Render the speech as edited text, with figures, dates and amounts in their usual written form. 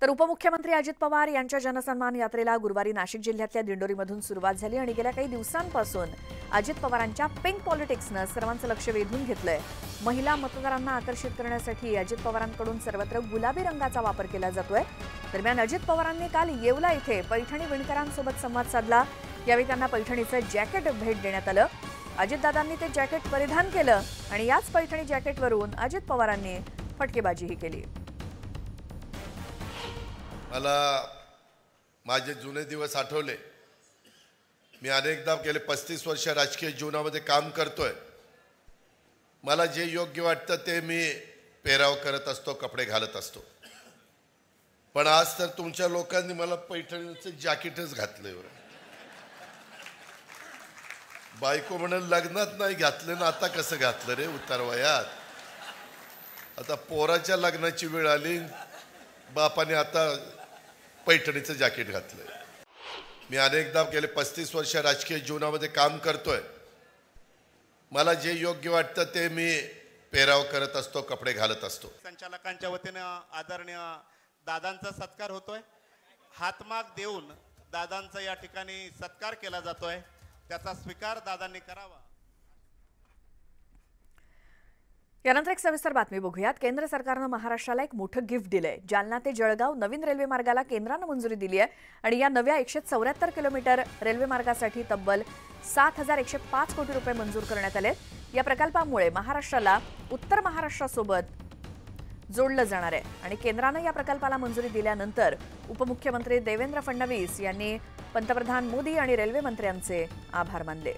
तर उपमुख्यमंत्री अजित पवार यांच्या जनसन्मान यात्रेला गुरुवारी नाशिक जिल्ह्यातल्या दिंडोरीमधून सुरुवात झाली आणि गेल्या काही दिवसांपासून अजित पवारांच्या पिंक पॉलिटिक्सनं सर्वांचं लक्ष वेधून घेतलंय। महिला मतदारांना आकर्षित करण्यासाठी अजित पवारांकडून सर्वत्र गुलाबी रंगाचा वापर केला जातोय। दरम्यान अजित पवारांनी काल येवला इथे पैठणी विणकरांसोबत संवाद साधला। यावेळी त्यांना पैठणीचं जॅकेट भेट देण्यात आलं। अजितदादांनी ते जॅकेट परिधान केलं आणि याच पैठणी जॅकेटवरून अजित पवारांनी फटकेबाजीही केली। मला माझे जुने दिवस आठवले। मी अनेकदा गेले 35 वर्ष राजकीय जीवनामध्ये काम करतोय। मला जे योग्य वाटतं ते मी पेराव करत असतो, कपडे घालत असतो। पण आज तर तुमच्या लोकांनी मला पैठणीचं जॅकेटच घातलंय। बायको म्हणाल लग्नात नाही घातलं ना, आता कसं घातलं रे उतारवयात? आता पोराच्या लग्नाची वेळ आली, बापाने आता पैठणीचं जॅकेट घातलंय। मी अनेकदा गेले 35 वर्ष राजकीय जीवनामध्ये काम करतोय। मला जे योग्य वाटतं ते मी पेराव करत असतो, कपडे घालत असतो। संचालकांच्या वतीनं आदरणीय दादांचा सत्कार होतोय। हातमाग देऊन दादांचा या ठिकाणी सत्कार केला जातोय, त्याचा स्वीकार दादांनी करावा। यानंतर एक सविस्तर बातमी बघूयात। केंद्र सरकारनं महाराष्ट्राला एक मोठं गिफ्ट दिलंय। जालना ते जळगाव नवीन रेल्वे मार्गाला केंद्रानं मंजुरी दिली आहे आणि या नव्या 174 किलोमीटर रेल्वे मार्गासाठी तब्बल 7,105 कोटी रुपये मंजूर करण्यात आले। या प्रकल्पामुळे महाराष्ट्राला उत्तर महाराष्ट्रासोबत जोडलं जाणार आहे आणि केंद्रानं या प्रकल्पाला मंजुरी दिल्यानंतर उपमुख्यमंत्री देवेंद्र फडणवीस यांनी पंतप्रधान मोदी आणि रेल्वे मंत्र्यांचे आभार मानले।